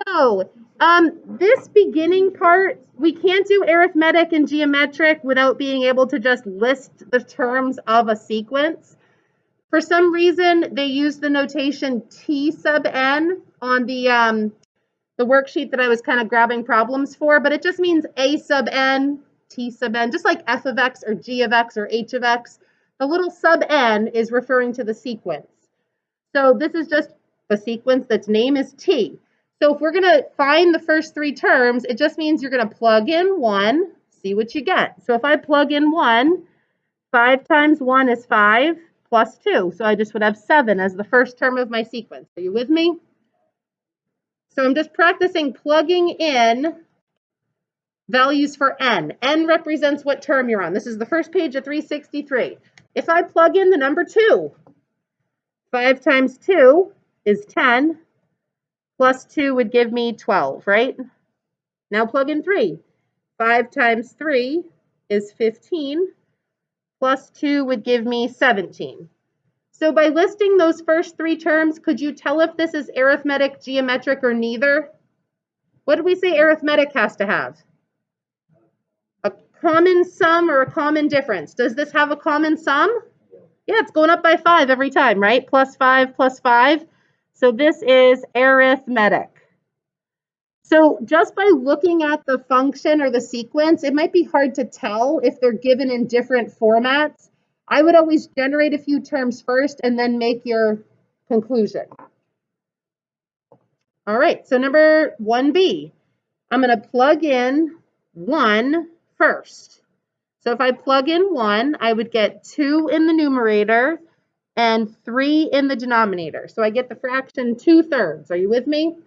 Oh, this beginning part, we can't do arithmetic and geometric without being able to just list the terms of a sequence. For some reason, they use the notation T sub n on the worksheet that I was kind of grabbing problems for, but it just means A sub n, T sub n, just like f of x or g of x or h of x. The little sub n is referring to the sequence. So this is just a sequence that's name is T. So if we're going to find the first three terms, it just means you're going to plug in 1, see what you get. So if I plug in 1, 5 times 1 is 5 plus 2. So I just would have 7 as the first term of my sequence. Are you with me? So I'm just practicing plugging in values for n. N represents what term you're on. This is the first page of 363. If I plug in the number 2, 5 times 2 is 10. Plus 2 would give me 12, right? Now plug in 3. 5 times 3 is 15. Plus 2 would give me 17. So by listing those first three terms, could you tell if this is arithmetic, geometric, or neither? What did we say arithmetic has to have? A common sum or a common difference. Does this have a common sum? Yeah, it's going up by 5 every time, right? Plus 5 plus 5. So this is arithmetic. So just by looking at the function or the sequence, it might be hard to tell if they're given in different formats. I would always generate a few terms first and then make your conclusion. All right, so number 1B, I'm going to plug in 1 first. So if I plug in 1, I would get 2 in the numerator and 3 in the denominator. So I get the fraction 2/3. Are you with me?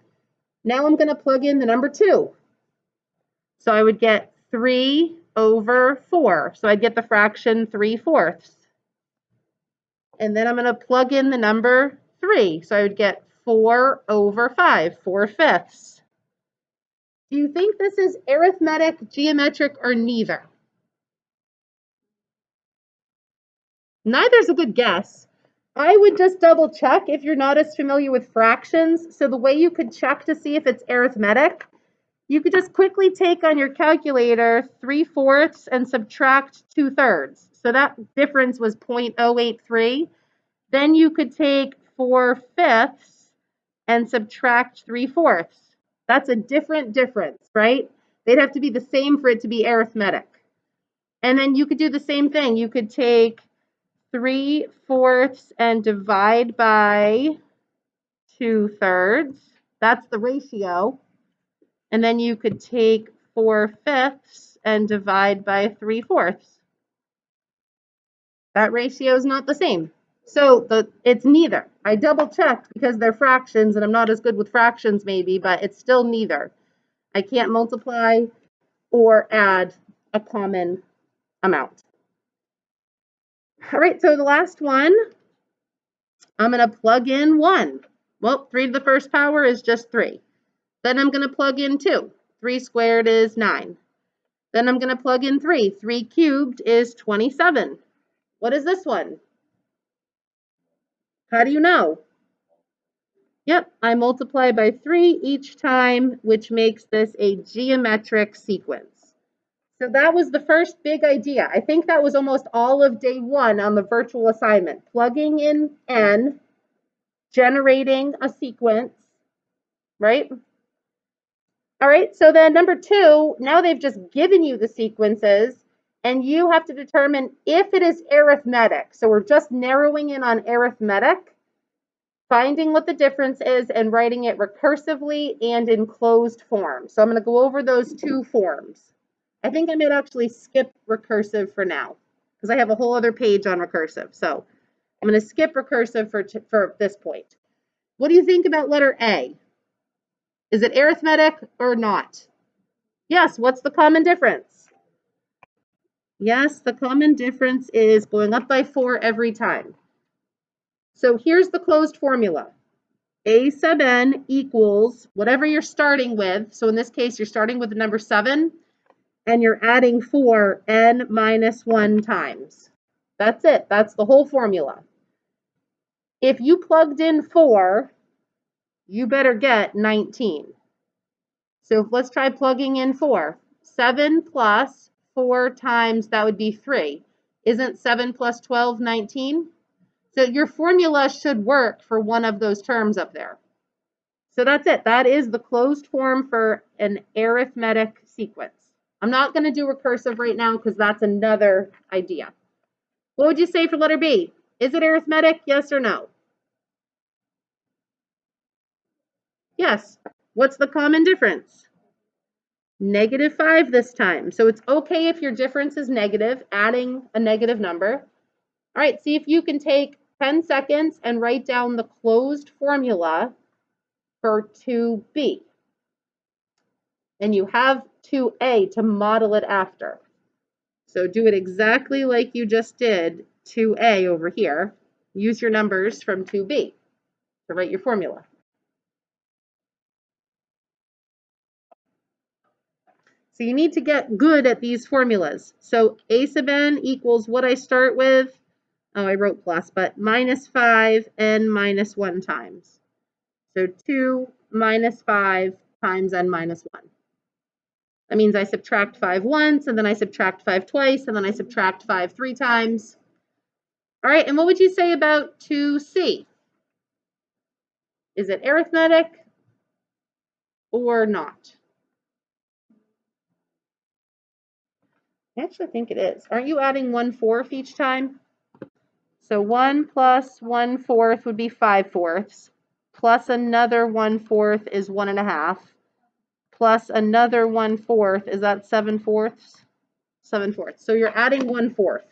Now I'm going to plug in the number 2. So I would get 3 over 4. So I'd get the fraction 3/4. And then I'm going to plug in the number 3. So I would get 4 over 5, 4/5. Do you think this is arithmetic, geometric, or neither? Neither's a good guess. I would just double check if you're not as familiar with fractions. So the way you could check to see if it's arithmetic, you could just quickly take on your calculator 3/4 and subtract 2/3. So that difference was 0.083. Then you could take 4/5 and subtract 3/4. That's a different difference, right? They'd have to be the same for it to be arithmetic. And then you could do the same thing. You could take 3/4 and divide by 2/3. That's the ratio. And then you could take 4/5 and divide by 3/4. That ratio is not the same. So it's neither. I double checked because they're fractions and I'm not as good with fractions maybe, but it's still neither. I can't multiply or add a common amount. All right, so the last one, I'm going to plug in 1. Well, 3 to the first power is just 3. Then I'm going to plug in 2. 3 squared is 9. Then I'm going to plug in 3. 3 cubed is 27. What is this one? How do you know? Yep, I multiply by 3 each time, which makes this a geometric sequence. So that was the first big idea. I think that was almost all of day 1 on the virtual assignment. Plugging in n, generating a sequence, right? All right, so then number 2, now they've just given you the sequences, and you have to determine if it is arithmetic. So we're just narrowing in on arithmetic, finding what the difference is, and writing it recursively and in closed form. So I'm going to go over those 2 forms. I think I might actually skip recursive for now, because I have a whole other page on recursive. So I'm going to skip recursive for this point. What do you think about letter A? Is it arithmetic or not? Yes, what's the common difference? Yes, the common difference is going up by 4 every time. So here's the closed formula. A sub n equals whatever you're starting with. So in this case, you're starting with the number 7, and you're adding 4 n minus 1 times. That's it. That's the whole formula. If you plugged in 4, you better get 19. So let's try plugging in 4. 7 plus 4 times, that would be 3. Isn't 7 plus 12, 19? So your formula should work for one of those terms up there. So that's it. That is the closed form for an arithmetic sequence. I'm not going to do recursive right now because that's another idea. What would you say for letter B? Is it arithmetic? Yes or no? Yes. What's the common difference? -5 this time. So it's okay if your difference is negative, adding a negative number. All right, see if you can take 10 seconds and write down the closed formula for 2B. And you have 2A to model it after. So do it exactly like you just did 2A over here. Use your numbers from 2B to write your formula. So you need to get good at these formulas. So A sub n equals what I start with. Oh, I wrote plus, but -5 n minus 1 times. So 2 minus 5 times n minus 1. That means I subtract 5 once, and then I subtract 5 twice, and then I subtract 5 3 times. All right, and what would you say about 2C? Is it arithmetic or not? I actually think it is. Aren't you adding 1/4 each time? So 1 plus 1/4 would be 5/4, plus another 1/4 is 1.5, plus another 1/4, is that 7/4? 7/4. So you're adding 1/4.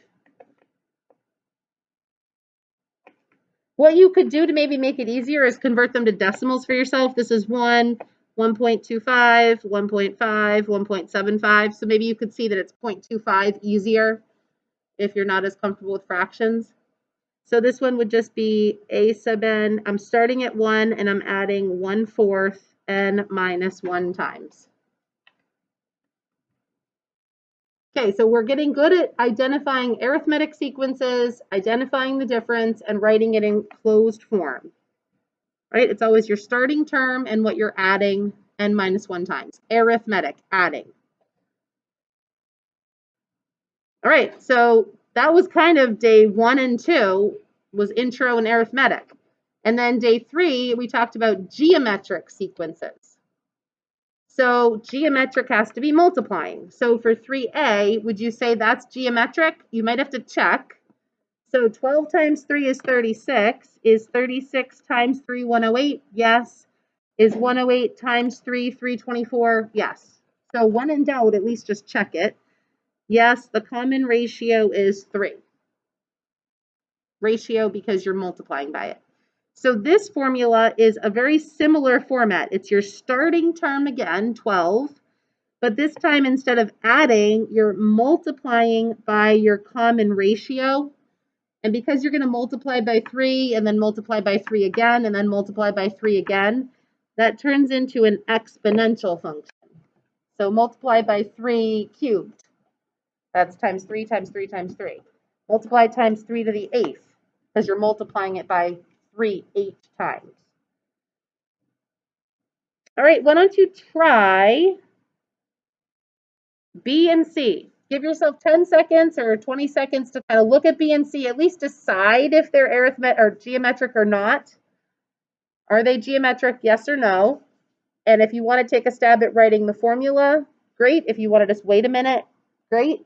What you could do to maybe make it easier is convert them to decimals for yourself. This is 1, 1.25, 1.5, 1.75. So maybe you could see that it's 0.25 easier if you're not as comfortable with fractions. So this one would just be A sub n. I'm starting at 1 and I'm adding 1/4 n minus 1 times. Okay, so we're getting good at identifying arithmetic sequences, identifying the difference, and writing it in closed form. Right? It's always your starting term and what you're adding n minus 1 times. Arithmetic, adding. All right, so that was kind of day 1 and 2 was intro and arithmetic. And then day 3, we talked about geometric sequences. So geometric has to be multiplying. So for 3A, would you say that's geometric? You might have to check. So 12 times 3 is 36. Is 36 times 3 108? Yes. Is 108 times 3 324? Yes. So when in doubt, at least just check it. Yes, the common ratio is 3. Ratio because you're multiplying by it. So this formula is a very similar format. It's your starting term again, 12, but this time instead of adding, you're multiplying by your common ratio. And because you're going to multiply by 3 and then multiply by 3 again and then multiply by 3 again, that turns into an exponential function. So multiply by 3 cubed. That's times 3 times 3 times 3. Multiply times 3 to the 8th because you're multiplying it by 3 8 times. All right, why don't you try B and C? Give yourself 10 seconds or 20 seconds to kind of look at B and C, at least decide if they're arithmetic or geometric or not. Are they geometric, yes or no? And if you want to take a stab at writing the formula, great. If you want to just wait a minute, great.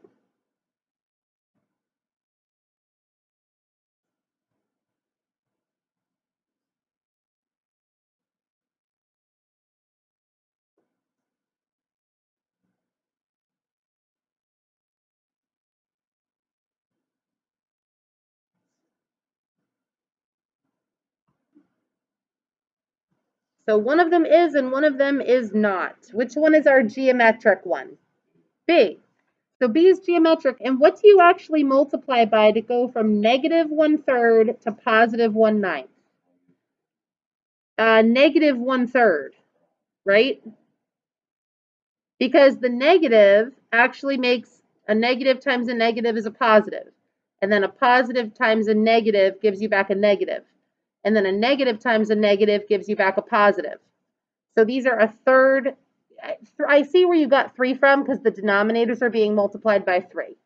So one of them is and one of them is not. Which one is our geometric one? B. So B is geometric. And what do you actually multiply by to go from negative 1/3 to positive 1/9? Negative 1/3, right? Because the negative actually makes a negative times a negative is a positive. And then a positive times a negative gives you back a negative. And then a negative times a negative gives you back a positive. So these are a third I see where you got 3 from because the denominators are being multiplied by 3.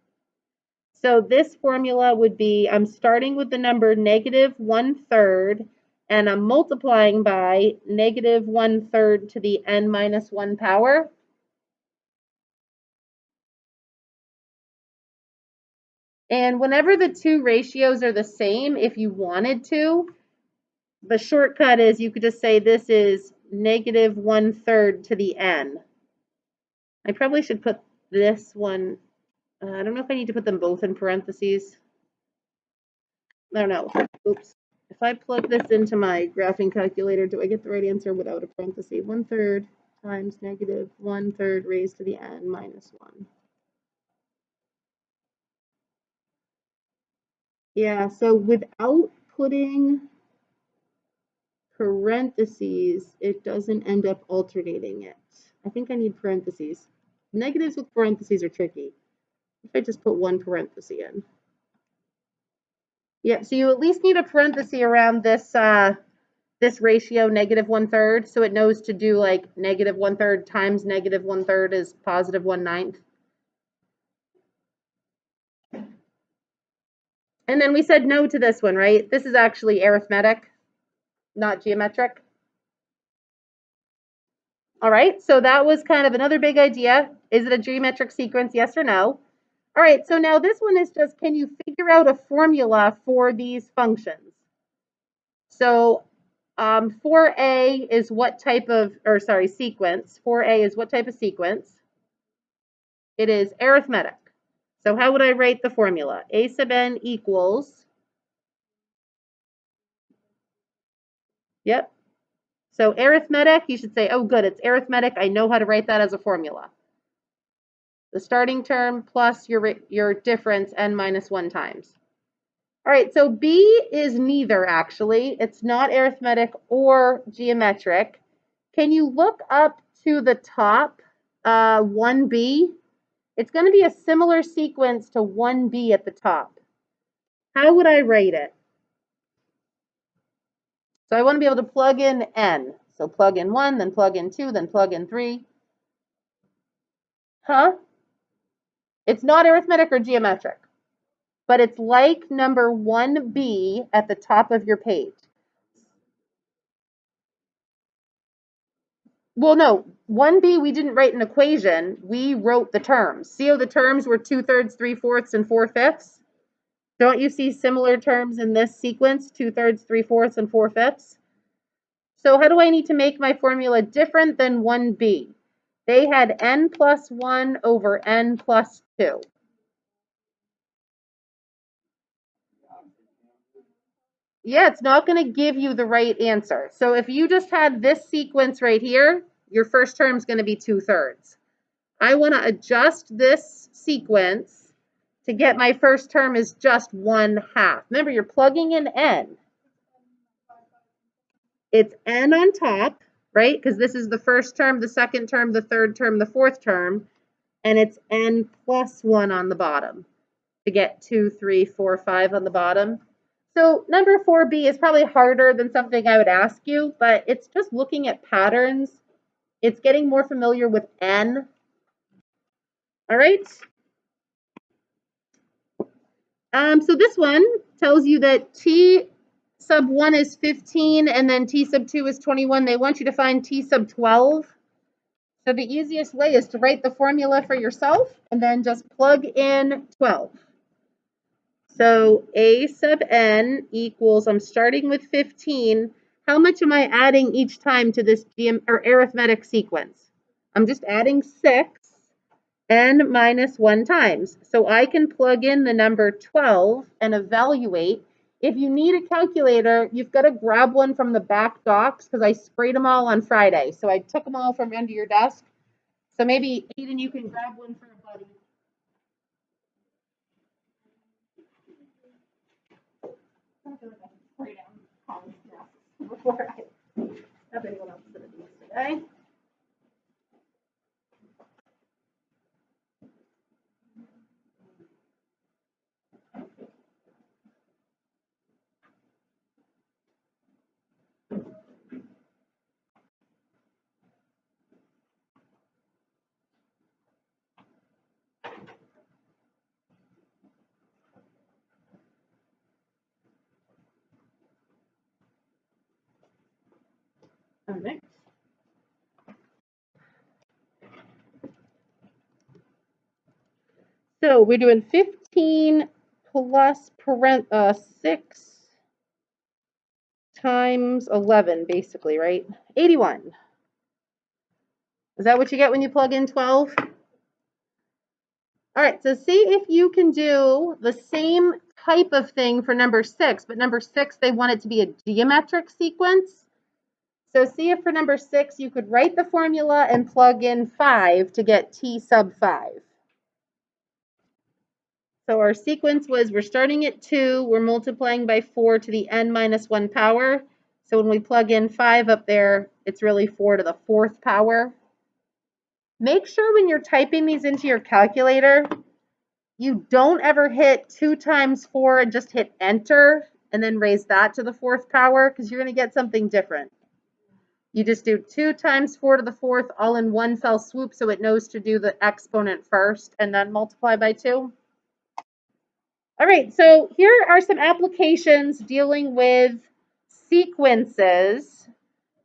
So this formula would be, I'm starting with the number -1/3, and I'm multiplying by -1/3 to the n minus 1 power. And whenever the two ratios are the same, if you wanted to, the shortcut is you could just say this is -1/3 to the n. I probably should put this one, I don't know if I need to put them both in parentheses. I don't know. Oops. If I plug this into my graphing calculator, do I get the right answer without a parenthesis? 1/3 times -1/3 raised to the n minus 1. Yeah, so without putting parentheses, it doesn't end up alternating it. I think I need parentheses. Negatives with parentheses are tricky. If I just put one parenthesis in. Yeah, so you at least need a parenthesis around this this ratio -1/3, so it knows to do like -1/3 times -1/3 is +1/9. And then we said no to this one, right? This is actually arithmetic, not geometric. All right, so that was kind of another big idea. Is it a geometric sequence, yes or no? All right, so now this one is just, can you figure out a formula for these functions? So 4a is what type of, or sorry, sequence. 4a is what type of sequence? It is arithmetic. So how would I write the formula? A sub n equals, yep. So arithmetic, you should say, oh good, it's arithmetic. I know how to write that as a formula. The starting term plus your difference n minus 1 times. All right, so B is neither actually. It's not arithmetic or geometric. Can you look up to the top, 1B? It's going to be a similar sequence to 1B at the top. How would I write it? So I want to be able to plug in n. So plug in 1, then plug in 2, then plug in 3. Huh? It's not arithmetic or geometric, but it's like number 1B at the top of your page. Well, no, 1B, we didn't write an equation. We wrote the terms. See how the terms were 2/3, 3/4, and 4/5? Don't you see similar terms in this sequence, 2/3, 3/4, and 4/5? So how do I need to make my formula different than 1B? They had n plus 1 over n plus 2. Yeah, it's not going to give you the right answer. So if you just had this sequence right here, your first term is going to be 2/3. I want to adjust this sequence to get my first term is just 1/2. Remember, you're plugging in n. It's n on top, right? Because this is the first term, the second term, the third term, the fourth term, and it's n plus 1 on the bottom to get 2, 3, 4, 5 on the bottom. So number 4B is probably harder than something I would ask you, but it's just looking at patterns. It's getting more familiar with n. All right. So this one tells you that t sub 1 is 15 and then t sub 2 is 21. They want you to find t sub 12. So the easiest way is to write the formula for yourself and then just plug in 12. So a sub n equals, I'm starting with 15. How much am I adding each time to this arithmetic sequence? I'm just adding 6, n minus 1 times. So I can plug in the number 12 and evaluate. If you need a calculator, you've got to grab one from the back docs because I sprayed them all on Friday. So I took them all from under your desk. So maybe, Aiden, you can grab one for a buddy. I feel like I can spray down college desks before I have anyone else to do this today. All right. So we're doing 15 plus 6 times 11, basically, right? 81. Is that what you get when you plug in 12? All right, so see if you can do the same type of thing for number 6, but number 6, they want it to be a geometric sequence. So see if for number 6, you could write the formula and plug in 5 to get t sub 5. So our sequence was we're starting at 2, we're multiplying by 4 to the n minus 1 power. So when we plug in 5 up there, it's really 4 to the 4th power. Make sure when you're typing these into your calculator, you don't ever hit 2 times 4 and just hit enter and then raise that to the 4th power, because you're going to get something different. You just do 2 times 4 to the 4th all in one fell swoop, so it knows to do the exponent first and then multiply by 2. All right, so here are some applications dealing with sequences.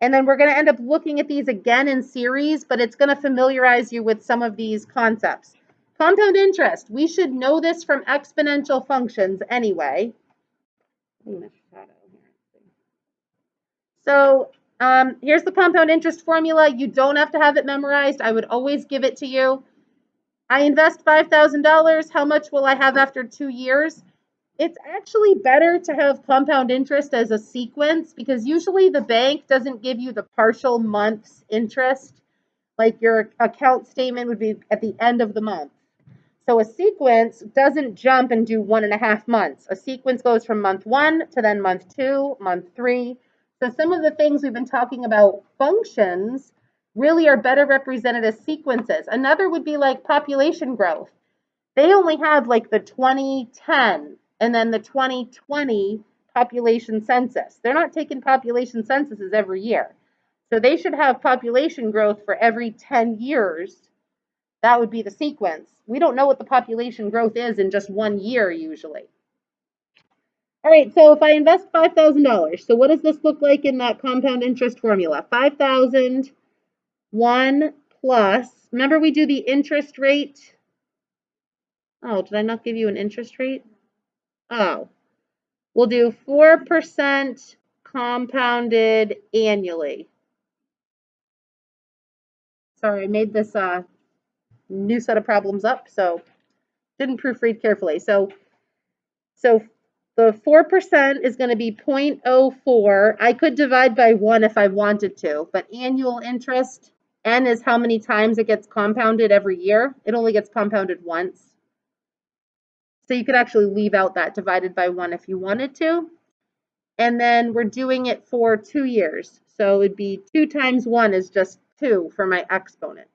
And then we're going to end up looking at these again in series, but it's going to familiarize you with some of these concepts. Compound interest. We should know this from exponential functions anyway. So here's the compound interest formula. You don't have to have it memorized. I would always give it to you. I invest $5,000. How much will I have after 2 years? It's actually better to have compound interest as a sequence, because usually the bank doesn't give you the partial month's interest. Like your account statement would be at the end of the month. So a sequence doesn't jump and do 1.5 months. A sequence goes from month 1 to then month 2, month 3. So some of the things we've been talking about, functions, really are better represented as sequences. Another would be like population growth. They only have like the 2010 and then the 2020 population census. They're not taking population censuses every year. So they should have population growth for every 10 years. That would be the sequence. We don't know what the population growth is in just 1 year usually. All right, so if I invest $5,000, so what does this look like in that compound interest formula? 5,000, 1 plus, remember we do the interest rate. Oh, did I not give you an interest rate? Oh, we'll do 4% compounded annually. Sorry, I made this new set of problems up, so didn't proofread carefully. So the 4% is going to be 0.04. I could divide by 1 if I wanted to, but annual interest, N is how many times it gets compounded every year. It only gets compounded once. So you could actually leave out that divided by 1 if you wanted to. And then we're doing it for 2 years. So it'd be 2 times 1 is just 2 for my exponent.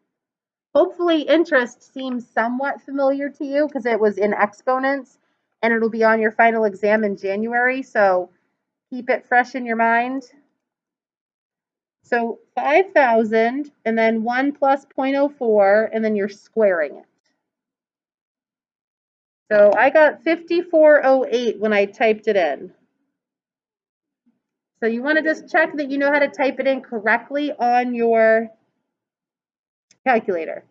Hopefully interest seems somewhat familiar to you because it was in exponents, and it'll be on your final exam in January. So keep it fresh in your mind. So 5,000 and then 1 plus 0.04, and then you're squaring it. So I got 5408 when I typed it in. So you want to just check that you know how to type it in correctly on your calculator.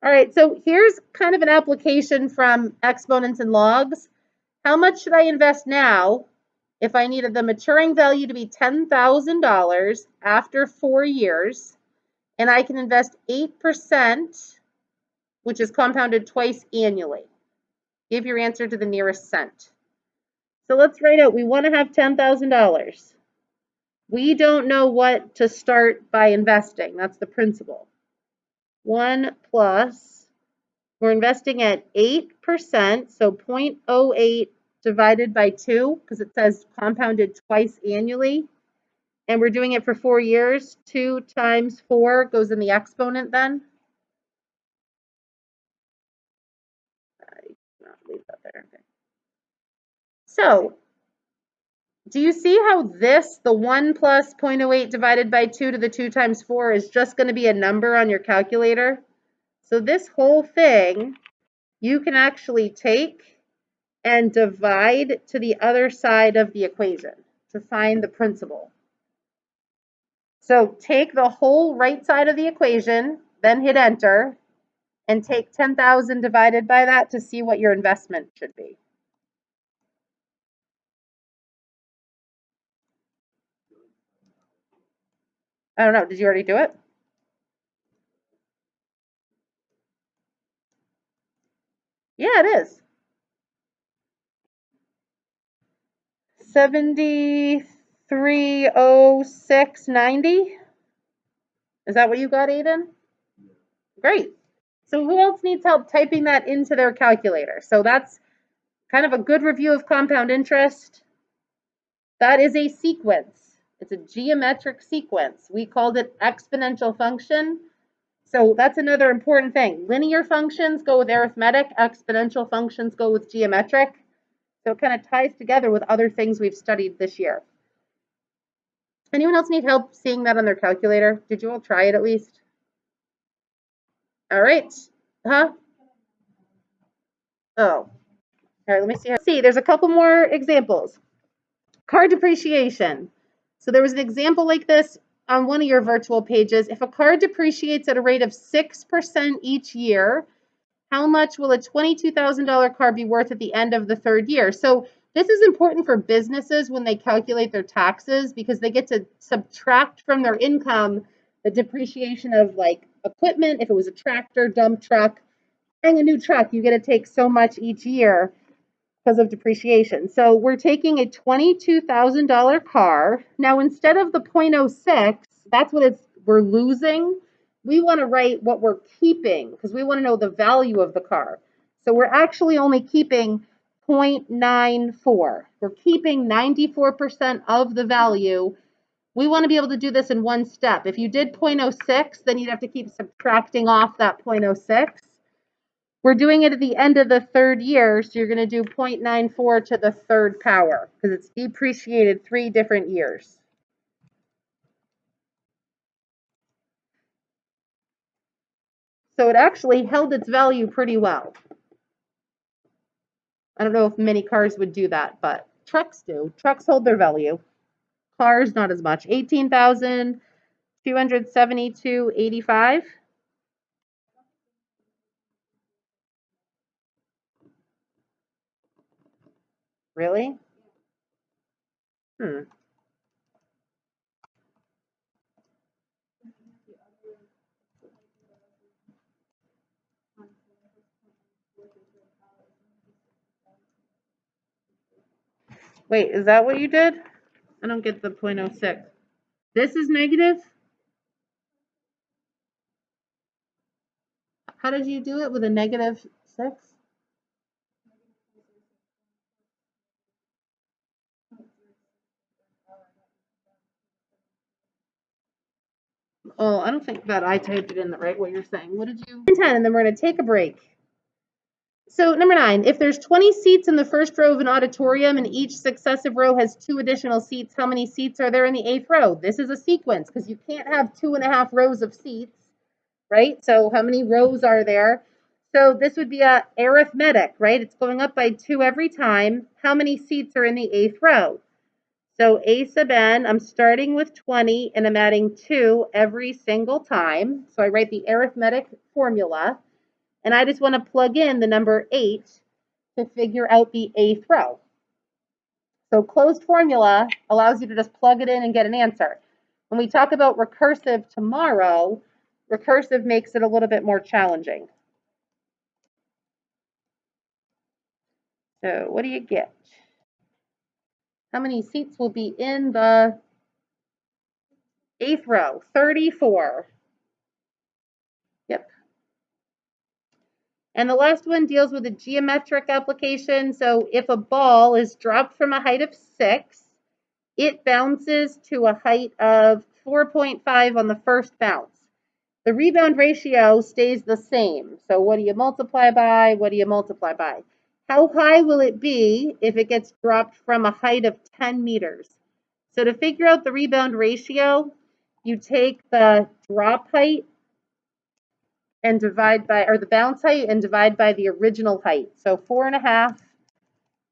All right, so here's kind of an application from exponents and logs. How much should I invest now if I needed the maturing value to be $10,000 after 4 years, and I can invest 8%, which is compounded twice annually? Give your answer to the nearest cent. So let's write out, we want to have $10,000. We don't know what to start by investing. That's the principle. 1 plus, we're investing at 8%, so 0.08 divided by 2, because it says compounded twice annually. And we're doing it for 4 years. 2 times 4 goes in the exponent then. I cannot leave that there. Okay. So do you see how this, the 1 plus 0.08 divided by 2 to the 2 times 4, is just going to be a number on your calculator? So this whole thing, you can actually take and divide to the other side of the equation to find the principal. So take the whole right side of the equation, then hit enter, and take 10,000 divided by that to see what your investment should be. I don't know, did you already do it? Yeah, it is. 7306.90. Is that what you got, Aiden? Great. So who else needs help typing that into their calculator? So that's kind of a good review of compound interest. That is a sequence. It's a geometric sequence. We called it exponential function. So that's another important thing. Linear functions go with arithmetic, exponential functions go with geometric. So it kind of ties together with other things we've studied this year. Anyone else need help seeing that on their calculator? Did you all try it at least? All right. Huh? Oh. All right, let me see. See, there's a couple more examples. Car depreciation. So there was an example like this on one of your virtual pages. If a car depreciates at a rate of 6% each year, how much will a $22,000 car be worth at the end of the third year? So this is important for businesses when they calculate their taxes because they get to subtract from their income the depreciation of like equipment. If it was a tractor, dump truck, buying a new truck, you get to take so much each year because of depreciation. So we're taking a $22,000 car. Now, instead of the 0.06, that's what we're losing. We want to write what we're keeping because we want to know the value of the car. So we're actually only keeping 0.94. We're keeping 94% of the value. We want to be able to do this in one step. If you did 0.06, then you'd have to keep subtracting off that 0.06. We're doing it at the end of the third year, so you're going to do 0.94 to the third power because it's depreciated 3 different years. So it actually held its value pretty well. I don't know if many cars would do that, but trucks do. Trucks hold their value. Cars, not as much. 18,272.85. Really? Wait, is that what you did? I don't get the 0.06. This is negative? How did you do it with a negative 6? Oh, I don't think that I typed it in the right way you're saying. What did you? 10, and then we're going to take a break. So number 9, if there's 20 seats in the first row of an auditorium and each successive row has 2 additional seats, how many seats are there in the 8th row? This is a sequence because you can't have 2.5 rows of seats, right? So how many rows are there? So this would be a arithmetic, right? It's going up by 2 every time. How many seats are in the 8th row? So A sub n, I'm starting with 20 and I'm adding 2 every single time. So I write the arithmetic formula and I just want to plug in the number 8 to figure out the 8th row. So closed formula allows you to just plug it in and get an answer. When we talk about recursive tomorrow, recursive makes it a little bit more challenging. So what do you get? How many seats will be in the 8th row? 34. Yep. And the last one deals with a geometric application. So if a ball is dropped from a height of 6, it bounces to a height of 4.5 on the first bounce. The rebound ratio stays the same. So what do you multiply by? What do you multiply by? How high will it be if it gets dropped from a height of 10 meters? So to figure out the rebound ratio, you take the drop height and divide by, or the bounce height and divide by the original height. So 4.5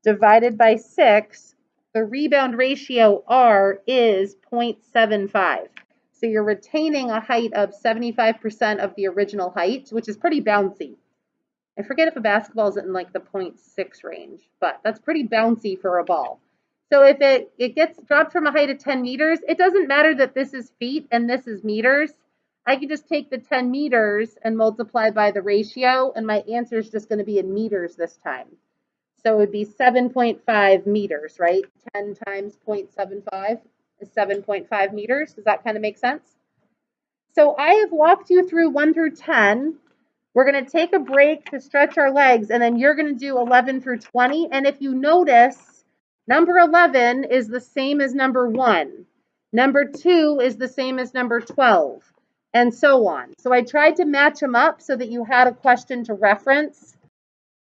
divided by 6, the rebound ratio R is 0.75. So you're retaining a height of 75% of the original height, which is pretty bouncy. I forget if a basketball is in like the 0.6 range, but that's pretty bouncy for a ball. So if it gets dropped from a height of 10 meters, it doesn't matter that this is feet and this is meters. I can just take the 10 meters and multiply by the ratio, and my answer is just going to be in meters this time. So it would be 7.5 meters, right? 10 times 0.75 is 7.5 meters. Does that kind of make sense? So I have walked you through 1 through 10. We're going to take a break to stretch our legs, and then you're going to do 11 through 20. And if you notice, number 11 is the same as number 1. Number 2 is the same as number 12, and so on. So I tried to match them up so that you had a question to reference.